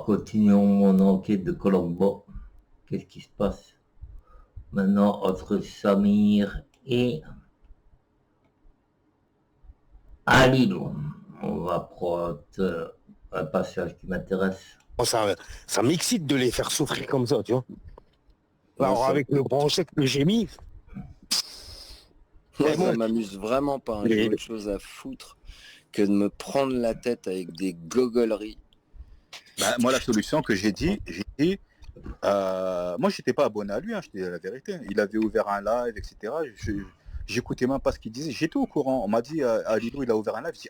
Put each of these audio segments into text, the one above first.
continuons mon enquête de Colombo. Qu'est-ce qui se passe maintenant entre Samir et Alilou? On va prendre un passage qui m'intéresse. Ça m'excite de les faire souffrir comme ça, tu vois. Alors, ça- avec le grand chèque que j'ai mis, Moi, bon, ça m'amuse vraiment pas. Hein. J'ai autre chose à foutre que de me prendre la tête avec des gogoleries. Moi, la solution que j'ai dit, moi, j'étais pas abonné à lui, je te dis la vérité. Il avait ouvert un live, etc. J'écoutais même pas ce qu'il disait. J'étais au courant. On m'a dit, Alilou, il a ouvert un live. Je dis,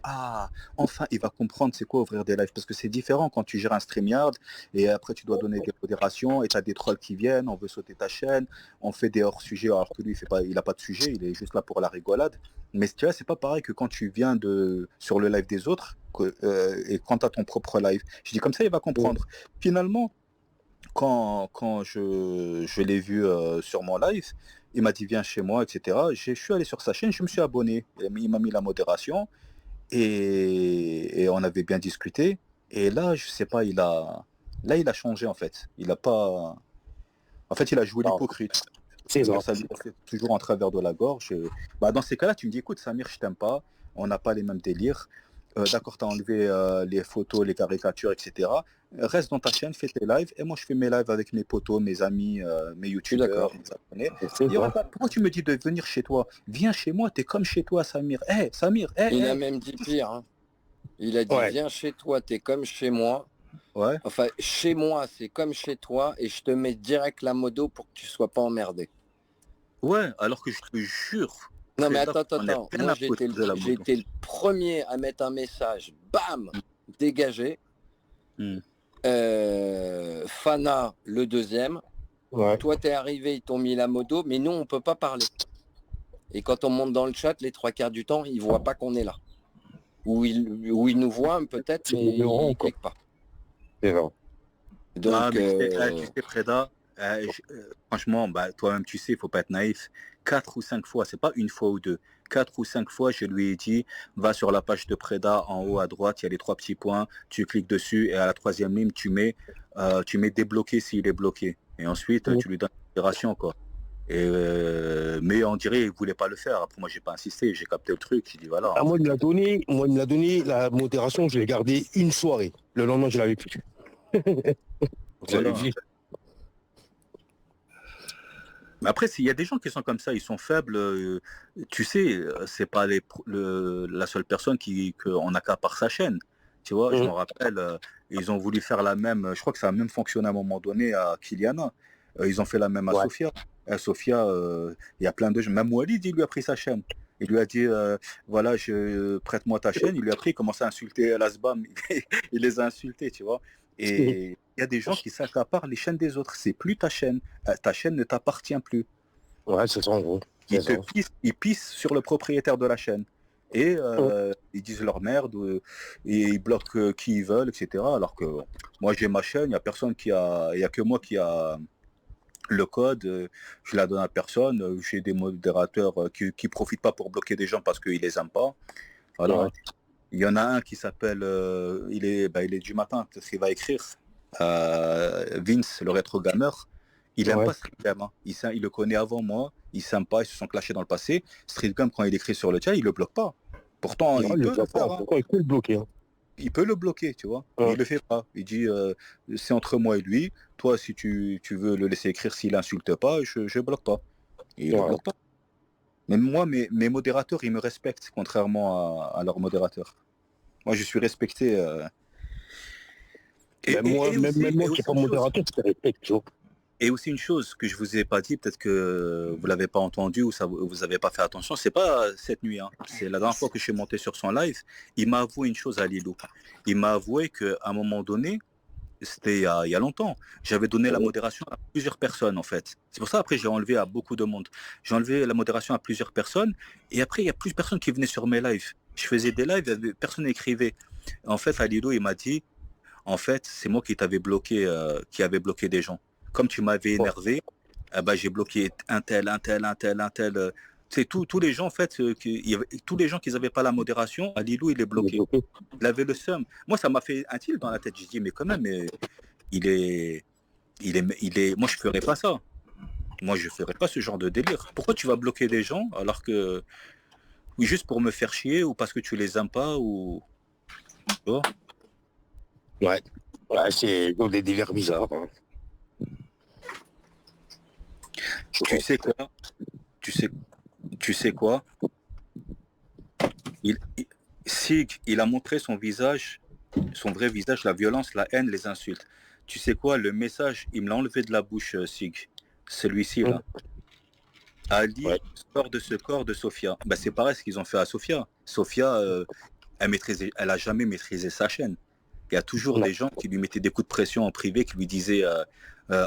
enfin, il va comprendre c'est quoi ouvrir des lives. Parce que c'est différent quand tu gères un StreamYard et après, tu dois donner des modérations et tu as des trolls qui viennent, on veut sauter ta chaîne, on fait des hors-sujets alors que lui, il a pas de sujet, il est juste là pour la rigolade. Mais tu vois, c'est pas pareil que quand tu viens sur le live des autres et quand tu as ton propre live. Je dis, comme ça, il va comprendre. Finalement, quand je l'ai vu sur mon live, il m'a dit viens chez moi, etc. Je suis allé sur sa chaîne, je me suis abonné. Il m'a mis la modération et on avait bien discuté. Et là, je sais pas, il a changé en fait. Il a pas. En fait, il a joué l'hypocrite. c'est ça. Ça lui passait toujours en travers de la gorge. Dans ces cas-là, tu me dis écoute, Samir, je t'aime pas, on n'a pas les mêmes délires. D'accord, tu as enlevé les photos, les caricatures, etc. Reste dans ta chaîne, fais tes lives. Et moi, je fais mes lives avec mes potos, mes amis, mes youtubeurs, mes abonnés. Il y aura pas... Pourquoi tu me dis de venir chez toi? Viens chez moi, t'es comme chez toi, Samir. Samir, Il a même dit pire. Hein. Il a dit viens chez toi, t'es comme chez moi. Ouais. Enfin, chez moi, c'est comme chez toi et je te mets direct la modo pour que tu sois pas emmerdé. Ouais, alors que je te jure. Non mais attends. Moi j'étais le premier à mettre un message, bam, dégagé. Fana le deuxième. Ouais. Toi t'es arrivé, ils t'ont mis la modo, mais nous on peut pas parler. Et quand on monte dans le chat, les 3/4 du temps, ils voient pas qu'on est là. Ou ils nous voient peut-être, mais ils cliquent pas. C'est vrai. Donc, tu sais, Preda, franchement, toi-même, tu sais, il faut pas être naïf. 4 ou 5 fois, c'est pas une fois ou deux. 4 ou 5 fois, je lui ai dit, va sur la page de Preda, en haut à droite, il y a les 3 petits points, tu cliques dessus et à la 3e ligne, tu mets débloqué s'il est bloqué. Et ensuite, tu lui donnes une modération, quoi. Mais on dirait qu'il voulait pas le faire. Après, moi, j'ai pas insisté, j'ai capté le truc. J'ai dit voilà. Moi, il me l'a donné la modération, je l'ai gardé une soirée. Le lendemain, je l'avais plus. Voilà. Mais après, il y a des gens qui sont comme ça, ils sont faibles. Tu sais, c'est pas la seule personne qu'on accapare sa chaîne. Tu vois, je me rappelle, ils ont voulu faire la même. Je crois que ça a même fonctionné à un moment donné à Kyliana. Ils ont fait la même à Sofia. À Sofia, il y a plein de gens. Même Walid, il lui a pris sa chaîne. Il lui a dit, voilà, prête-moi ta chaîne. Il lui a pris, il commence à insulter l'Asbam. Il les a insultés, tu vois. Et il y a des gens qui s'accaparent les chaînes des autres. C'est plus ta chaîne. Ta chaîne ne t'appartient plus. Ouais, c'est ça en gros. Ils pissent sur le propriétaire de la chaîne. Et ils disent leur merde, et ils bloquent qui ils veulent, etc. Alors que moi j'ai ma chaîne, il n'y a personne il y a que moi qui a le code, je la donne à personne. J'ai des modérateurs qui profitent pas pour bloquer des gens parce qu'ils les aiment pas. Voilà. Ouais. Il y en a un qui s'appelle, il est du matin, parce qu'il va écrire, Vince, le rétro gamer. Il n'aime pas Street Game. Hein. Il le connaît avant moi. Il s'aime pas. Ils se sont clashés dans le passé. Street Game, quand il écrit sur le chat, il le bloque pas. Pourtant, il peut le faire. Pourquoi il peut le bloquer? Hein. Il peut le bloquer, tu vois. Il le fait pas. Il dit c'est entre moi et lui. Toi, si tu veux le laisser écrire, s'il insulte pas, je bloque pas. Et il le bloque pas. Mais moi, mes modérateurs, ils me respectent, contrairement à leurs modérateurs. Moi, je suis respecté. Même moi qui n'ai pas modérateur, je te respecte, tu vois. Et aussi une chose que je vous ai pas dit, peut-être que vous l'avez pas entendu ou vous avez pas fait attention, c'est pas cette nuit, hein. C'est la dernière fois que je suis monté sur son live, il m'a avoué une chose à Lilou. Il m'a avoué qu'à un moment donné, c'était il y a longtemps, j'avais donné la modération à plusieurs personnes en fait. C'est pour ça après j'ai enlevé à beaucoup de monde. J'ai enlevé la modération à plusieurs personnes et après il y a plus personne qui venait sur mes lives. Je faisais des lives, personne n'écrivait. En fait, à Lilou, il m'a dit, en fait, c'est moi qui t'avais bloqué, qui avait bloqué des gens. Comme tu m'avais énervé, j'ai bloqué un tel. C'est tous les gens en fait, tous les gens qui n'avaient pas la modération, à Lilou il est bloqué. Il avait le seum. Moi ça m'a fait un tilt dans la tête. Je dis mais quand même, il est, moi, je ferais pas ça. Moi, je ferais pas ce genre de délire. Pourquoi tu vas bloquer des gens alors que, oui, juste pour me faire chier ou parce que tu les aimes pas ou, tu vois? Ouais. Ouais, c'est des délires bizarres. Hein. Tu sais quoi? Tu sais quoi? Il, il- Sig, il a montré son visage, son vrai visage, la violence, la haine, les insultes. Tu sais quoi? Le message, il me l'a enlevé de la bouche, Sig. Celui-ci, là. Ali Ouais. sort de ce corps de Sofia. Ben, c'est pareil ce qu'ils ont fait à Sofia. Sofia, elle a jamais maîtrisé sa chaîne. Il y a toujours Non. des gens qui lui mettaient des coups de pression en privé, qui lui disaient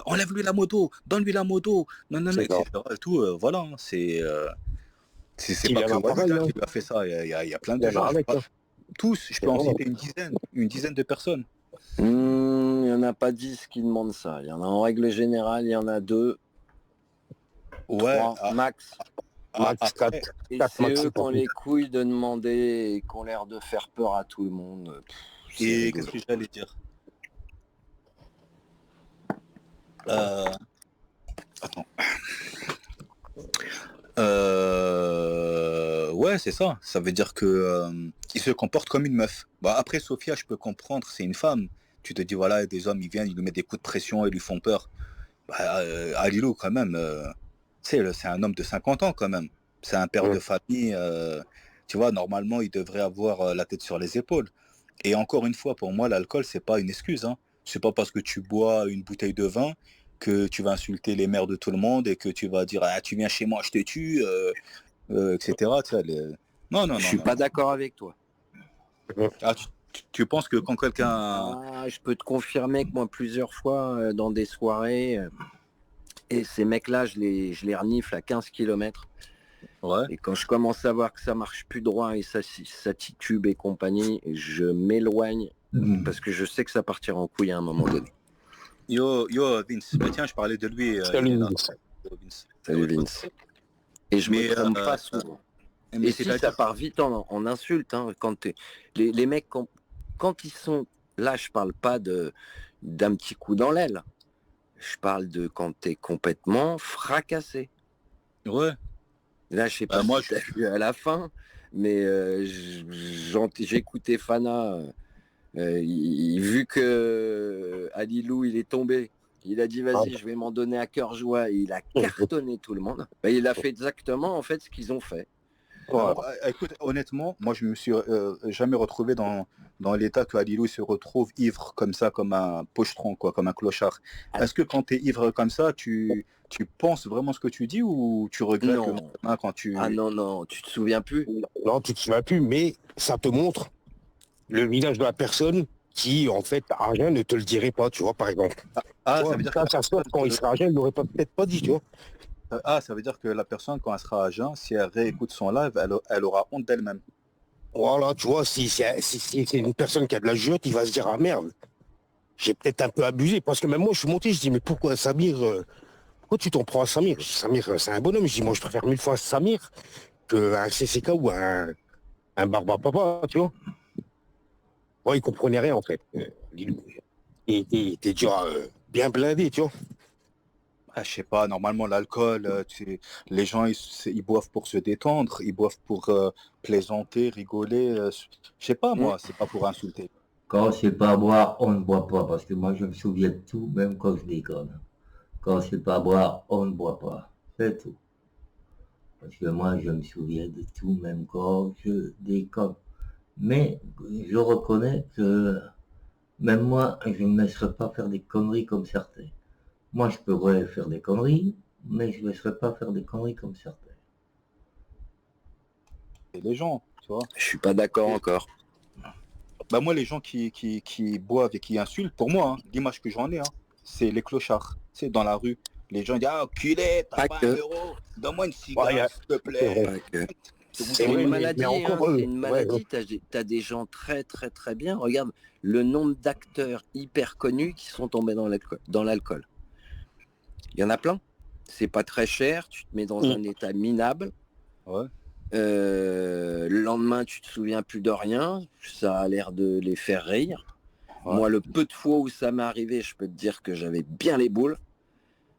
enlève-lui la moto, donne-lui la moto, non, non, non, C'est grave. etc. Et tout, voilà, hein, c'est Il pas y en que a Walid pareil, hein, hein. qui lui a fait ça. Il y a plein Il y de en a gens. avec, hein. Tous, je C'est peux en vrai. citer une dizaine de personnes. Il n'y en a pas 10 qui demandent ça. Il y en a en règle générale, il y en a 2, Ouais, 3 max. Max après, 4. Et 4 c'est maxi eux qui pour ont plus. les couilles de demander et qui ont l'air de faire peur à tout le monde. C'est et rigolo. qu'est-ce que j'allais dire Attends. Ouais, c'est ça. Ça veut dire que il se comporte comme une meuf. Bah, après, Sophia, je peux comprendre, c'est une femme. Tu te dis, voilà, des hommes, ils viennent, ils lui mettent des coups de pression, ils lui font peur. Bah, Alilou, quand même, c'est un homme de 50 ans, quand même. C'est un père Ouais. de famille. Tu vois, normalement, il devrait avoir la tête sur les épaules. Et encore une fois, pour moi, l'alcool, c'est pas une excuse. Hein. C'est pas parce que tu bois une bouteille de vin que tu vas insulter les mères de tout le monde et que tu vas dire ah, tu viens chez moi, je te tue, etc. Tu sais, non, non, Je non, suis non, pas non. d'accord avec toi. Ah, tu penses que quand quelqu'un... Je peux te confirmer que moi, plusieurs fois, dans des soirées, et ces mecs-là, je les renifle à 15 km. Ouais. Et quand je commence à voir que ça marche plus droit et ça titube et compagnie, je m'éloigne parce que je sais que ça partira en couille à un moment donné. Yo, Vince, bah, tiens, je parlais de lui, il est Salut, là. Vince. Yo, Vince. Salut Vince. Et je me trompe pas souvent. Mais Et si ça part vite en insulte, hein, quand les mecs, quand ils sont... Là, je parle pas d'un petit coup dans l'aile. Je parle de quand t'es complètement fracassé. Ouais. Là, je sais pas moi, si t'as vu à la fin, mais j'ai écouté Fana. Vu que Alilou, il est tombé, il a dit vas-y, je vais m'en donner à cœur joie. Et il a cartonné tout le monde. Bah, il a fait exactement en fait ce qu'ils ont fait. Alors, écoute, honnêtement, moi je me suis jamais retrouvé dans l'état que Alilou se retrouve ivre comme ça, comme un pochetron, quoi, comme un clochard. Est-ce que quand tu es ivre comme ça, tu penses vraiment ce que tu dis ou tu regrettes Non. le lendemain quand tu... Ah non, tu te souviens plus? Non, tu te souviens plus, mais ça te montre le visage de la personne qui, en fait, à rien ne te le dirait pas, tu vois, par exemple. Ah, ça veut dire que ça sort quand il sera à rien, il l'aurait peut-être pas dit, tu vois. ça veut dire que la personne, quand elle sera à jeun, si elle réécoute son live, elle aura honte d'elle-même. Voilà, tu vois, si c'est une personne qui a de la jugeote, il va se dire, ah merde, j'ai peut-être un peu abusé. Parce que même moi, je suis monté, je dis, mais pourquoi Samir, pourquoi tu t'en prends à Samir? Samir, c'est un bonhomme. Je dis, moi, je préfère 1000 fois Samir qu'un CCK ou un Barba Papa, tu vois. Moi, il comprenait rien, en fait. Il était déjà bien blindé, tu vois. Ah, je sais pas, normalement l'alcool, les gens ils boivent pour se détendre, ils boivent pour plaisanter, rigoler. Je sais pas moi, c'est pas pour insulter. Quand c'est pas à boire, on ne boit pas, parce que moi je me souviens de tout, même quand je déconne. Quand c'est pas à boire, on ne boit pas. C'est tout. Parce que moi je me souviens de tout, même quand je déconne. Mais je reconnais que même moi, je ne me laisserai pas faire des conneries comme certains. Moi, je pourrais faire des conneries, mais je ne laisserai pas faire des conneries comme certains. Et les gens, tu vois. Je suis pas d'accord encore. Bah moi, les gens qui boivent et qui insultent, pour moi, hein, l'image que j'en ai, hein, c'est les clochards. C'est dans la rue. Les gens disent ah culé, t'as pas 1 euro, donne-moi une cigarette, s'il te plaît. C'est une maladie, hein, c'est une maladie. T'as des gens très très très bien. Regarde le nombre d'acteurs hyper connus qui sont tombés dans l'alcool. Il y en a plein. C'est pas très cher, tu te mets dans un état minable. Ouais. Le lendemain, tu te souviens plus de rien. Ça a l'air de les faire rire. Ouais. Moi, le peu de fois où ça m'est arrivé, je peux te dire que j'avais bien les boules,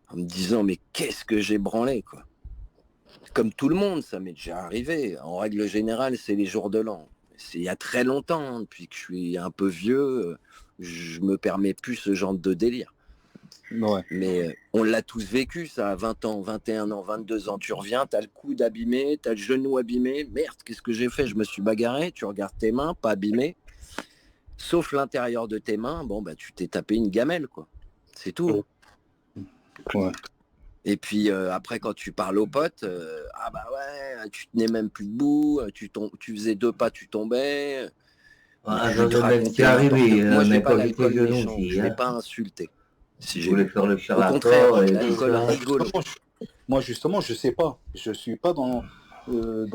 en me disant, mais qu'est-ce que j'ai branlé, quoi. Comme tout le monde, ça m'est déjà arrivé. En règle générale, c'est les jours de l'an. C'est il y a très longtemps, hein, depuis que je suis un peu vieux, je me permets plus ce genre de délire. Ouais. Mais on l'a tous vécu, ça, à 20 ans, 21 ans, 22 ans. Tu reviens, t'as le coude abîmé, t'as le genou abîmé. Merde, qu'est-ce que j'ai fait? Je me suis bagarré. Tu regardes tes mains, pas abîmées. Sauf l'intérieur de tes mains, bon, bah, tu t'es tapé une gamelle, quoi. C'est tout. Ouais. Et puis après, quand tu parles aux potes, ah bah ouais, tu tenais même plus debout, tu faisais 2 pas, tu tombais. C'est arrivé, Moi, je vais mais pas quand j'étais l'alcool jeune méchant, aussi, je vais hein. pas insulter. Si Je j'ai voulais vu. faire le Au contraire, charlatan et tout l'alcool ça. rigolo. Moi, justement, je sais pas. Je suis pas dans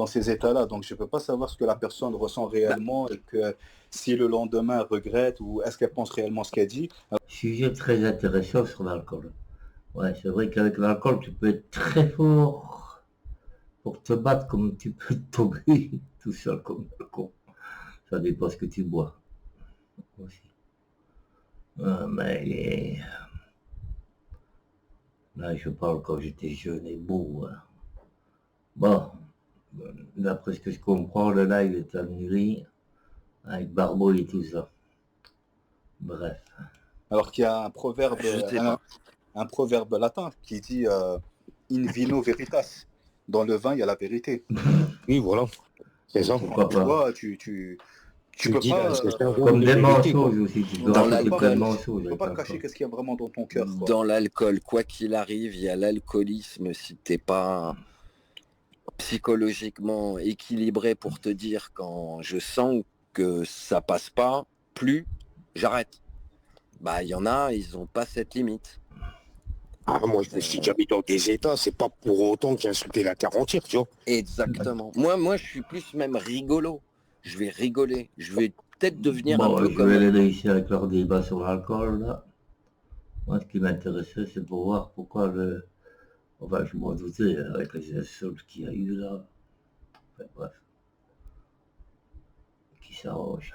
ces états-là, donc je peux pas savoir ce que la personne ressent réellement et que si le lendemain elle regrette ou est-ce qu'elle pense réellement ce qu'elle dit. Sujet très intéressant sur l'alcool. Ouais, c'est vrai qu'avec l'alcool, tu peux être très fort pour te battre comme tu peux tomber tout seul comme un con. Ça dépend ce que tu bois. Aussi. Mais là, je parle quand j'étais jeune et beau. Hein. Bon, d'après ce que je comprends, le live est annulé avec Barbeau et tout ça. Bref. Alors qu'il y a un proverbe, Je sais pas. un proverbe latin qui dit in vino veritas. Dans le vin, il y a la vérité. Oui, voilà. C'est ça. Pourquoi Tu pas. vois, tu peux dis pas, c'est un Comme rôle de des vérité, quoi. mensonges aussi, tu peux Dans raconter plein de l'alcool, mensonges tu peux avec pas l'alcool. cacher qu'est-ce qu'il y a vraiment dans ton cœur. Quoi. dans l'alcool, quoi qu'il arrive, il y a l'alcoolisme si t'es pas psychologiquement équilibré pour te dire quand je sens que ça passe pas, plus, j'arrête. Bah, il y en a, ils ont pas cette limite. Ah, moi, je me suis déjà mis dans des états, c'est pas pour autant qu'insulter la terre entière, tu vois. Exactement. Moi, je suis plus même rigolo. Je vais rigoler. Je vais peut-être devenir un Bon, peu je comme vais eux. les laisser avec leur débat sur l'alcool, là. Moi, ce qui m'intéressait, c'est pour voir pourquoi le... Enfin, je m'en doutais, avec les insultes qu'il y a eu, là. Enfin, bref. Qui s'arrange.